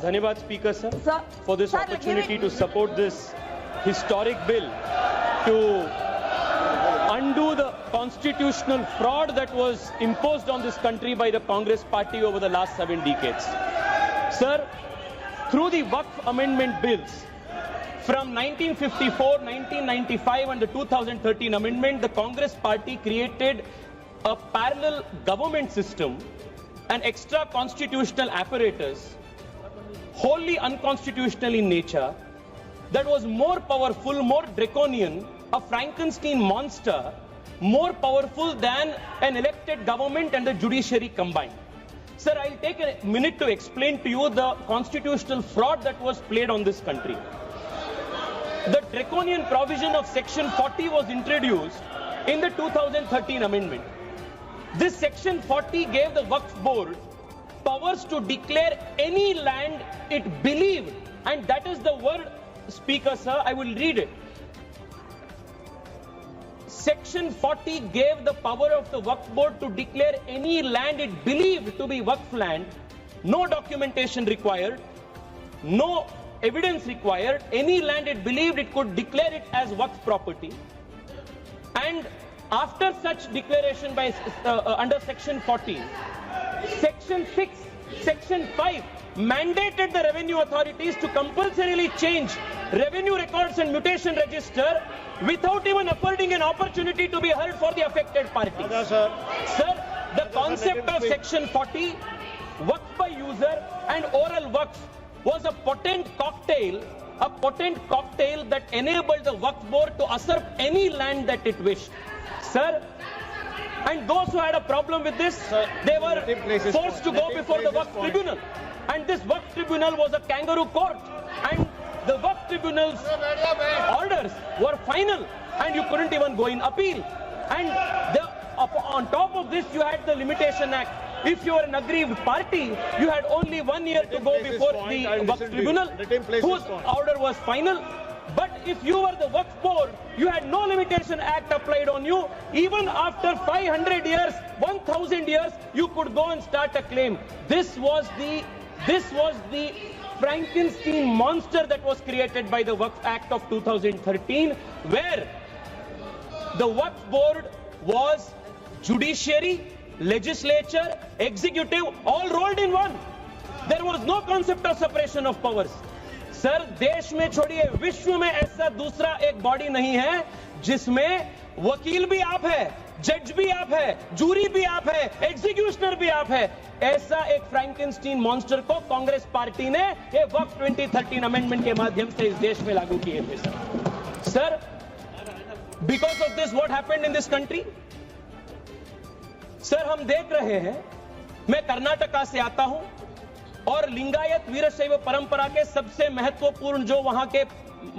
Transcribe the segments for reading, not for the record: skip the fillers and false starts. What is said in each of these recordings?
Dhanyavad Speaker sir, for this opportunity to support this historic bill to undo the constitutional fraud that was imposed on this country by the Congress party over the last 7 decades. Sir, through the Waqf amendment bills from 1954, 1995 and the 2013 amendment, the Congress party created a parallel government system, an extra constitutional apparatus, wholly unconstitutional in nature, that was more powerful, more draconian, a Frankenstein monster, more powerful than an elected government and the judiciary combined. Sir, I'll take a minute to explain to you the constitutional fraud that was played on this country. The draconian provision of Section 40 was introduced in the 2013 amendment. This Section 40 gave the Waqf Board powers to declare any land it believed, and that is the word, Speaker sir, I will read it. Section 40 gave the power of the Waqf Board to declare any land it believed to be Waqf land, no documentation required, no evidence required, any land it believed it could declare it as Waqf property. And after such declaration by under Section 40, Section 6, Section 5 mandated the revenue authorities to compulsorily change revenue records and mutation register without even affording an opportunity to be heard for the affected parties. Sir, the concept of Section 40, Waqf by user and oral Waqf, was a potent cocktail that enabled the Waqf Board to usurp any land that it wished. Sir, and those who had a problem with this, they were forced to go before the Waqf Tribunal. And this Waqf Tribunal was a kangaroo court. And the Waqf Tribunal's orders were final. And you couldn't even go in appeal. And on top of this, you had the Limitation Act. If you were an aggrieved party, you had only 1 year to go before the Waqf Tribunal, whose order was final. But if you were the Waqf Board, you had no Limitation Act applied on you. Even after 500 years, 1,000 years, you could go and start a claim. This was the Frankenstein monster that was created by the Waqf Act of 2013, where the Waqf Board was judiciary, legislature, executive, all rolled in one. There was no concept of separation of powers. Sir, देश में छोड़िए, विश्व में ऐसा दूसरा एक body नहीं है जिसमें वकील भी आप है, जज भी आप है, जूरी भी आप है, एग्जीक्यूशनर भी आप है. ऐसा एक फ्रैंकेनस्टीन मॉन्स्टर को कांग्रेस पार्टी ने ये वक्फ 2013 अमेंडमेंट के माध्यम से इस देश में लागू किए थे. Sir, because of this what happened in this country? Sir, हम देख रहे हैं, मैं कर्नाटका से आता हूं और लिंगायत वीरशैव परंपरा के सबसे महत्वपूर्ण जो वहां के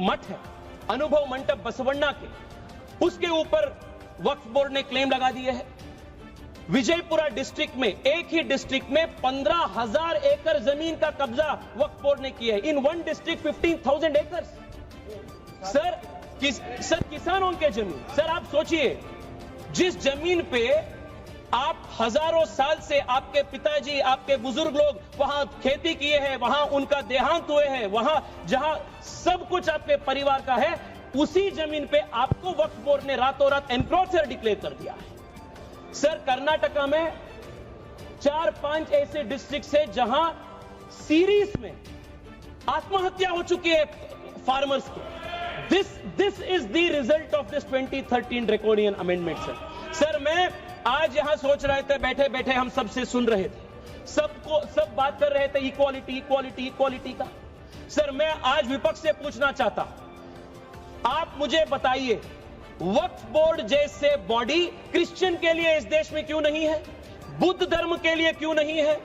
मठ है, अनुभव मंडप बसवण्णा के, उसके ऊपर वक्फ बोर्ड ने क्लेम लगा दिए है. विजयपुरा डिस्ट्रिक्ट में, एक ही डिस्ट्रिक्ट में 15,000 एकड़ जमीन का कब्जा वक्फ बोर्ड ने किया है. इन वन डिस्ट्रिक्ट 15,000 एकड़. सर, किसानों के जमीन. सर, आप सोचिए, जिस जमीन पे आप हजारों साल से आपके पिताजी, आपके बुजुर्ग लोग वहां खेती किए हैं, वहां उनका देहांत हुए हैं, वहां जहां सब कुछ आपके परिवार का है, उसी जमीन पे आपको वक्फ बोर्ड ने रातों रात एनक्रोचर डिक्लेयर कर दिया है. सर, कर्नाटका में 4-5 ऐसे डिस्ट्रिक्ट है जहां सीरीज में आत्महत्या हो चुकी है फार्मर्स की. This is the result of this 2013 draconian amendment. Sir, मैं आज यहां सोच रहे थे, बैठे बैठे हम सबसे सुन रहे थे, सब बात कर रहे थे इक्वालिटी इक्वालिटी इक्वालिटी का. सर, मैं आज विपक्ष से पूछना चाहता हूं, आप मुझे बताइए, वक्फ बोर्ड जैसे बॉडी क्रिश्चियन के लिए इस देश में क्यों नहीं है? बुद्ध धर्म के लिए क्यों नहीं है?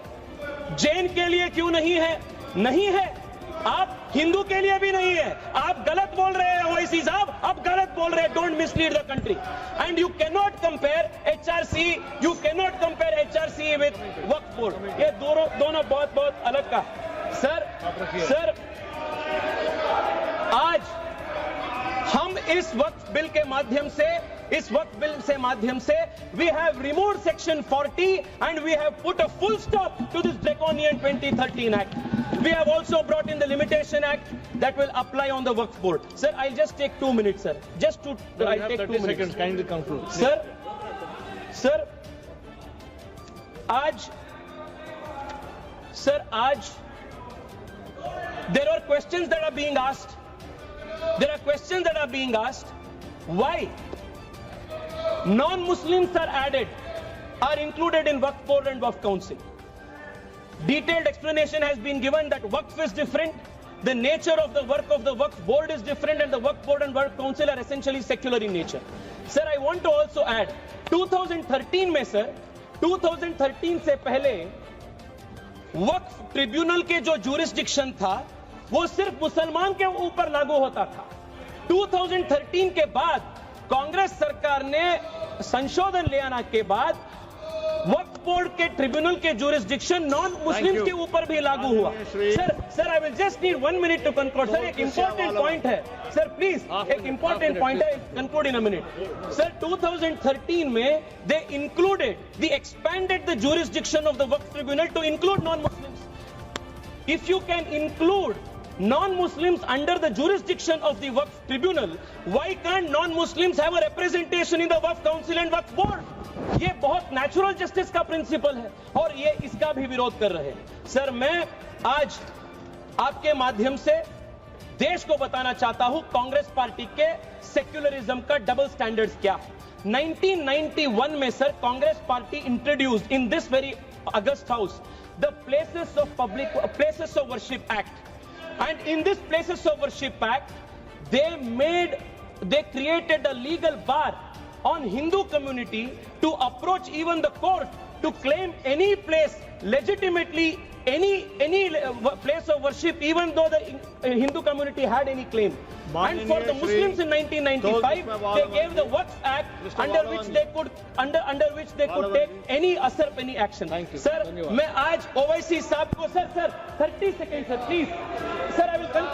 जैन के लिए क्यों नहीं है? नहीं है. आप हिंदू के लिए भी नहीं है. आप गलत बोल रहे हैं ओवैसी साहब, आप गलत बोल रहे हैं. Don't mislead the country. And you can not compare HRC with Waqf board. ये दोनों बहुत बहुत अलग का. सर, आज हम इस वक्फ बिल के माध्यम से we have removed Section 40 and we have put a full stop to this draconian 2013 Act. We have also brought in the Limitation Act that will apply on the Waqf Board. Sir, I'll just take 2 minutes, sir. Just to, I'll take 2 minutes. Seconds. Kindly conclude. Sir, आज there are questions that are being asked. There are questions that are being asked. Why non-Muslims are added, are included in Waqf Board and Waqf Council? Detailed explanation has been given that Waqf is different, the nature of the work of the Waqf Board is different, and the Waqf Board and Waqf Council are essentially secular in nature. Sir, I want to also add, 2013 में sir, 2013 से पहले वक्फ tribunal के जो jurisdiction था वो सिर्फ मुसलमान के ऊपर लागू होता था। 2013 के बाद कांग्रेस सरकार ने संशोधन ले आने के बाद वक्फ बोर्ड के ट्रिब्यूनल के जुरिस्डिक्शन नॉन मुस्लिम्स के ऊपर भी लागू हुआ। Sir I will just need 1 minute to conclude. Sir एक इंपॉर्टेंट पॉइंट है सर, प्लीज एक इंपॉर्टेंट पॉइंट है, conclude in a minute. Sir 2013 में they included the expanded the jurisdiction of the Waqf tribunal to include non Muslims. If you can include non-Muslims under the jurisdiction of the Waqf Tribunal, why can't non-Muslims have a representation in the Waqf Council and Waqf Board? ये बहुत natural justice का principal है और ये इसका भी विरोध कर रहे हैं। सर मैं आज आपके माध्यम से देश को बताना चाहता हूं कांग्रेस पार्टी के सेक्युलरिज्म का डबल स्टैंडर्ड्स क्या है। 1991 में sir Congress party introduced in this very August house the places of worship act, and in this Places of Worship Act they created a legal bar on Hindu community to approach even the court to claim any place legitimately, any place of worship, even though the Hindu community had any claim. And for the Muslims in 1995 they gave the Waqf Act under which they could take any usurp any action. Sir मैं आज OIC साहब को sir 30 seconds sir please sir I will conclude.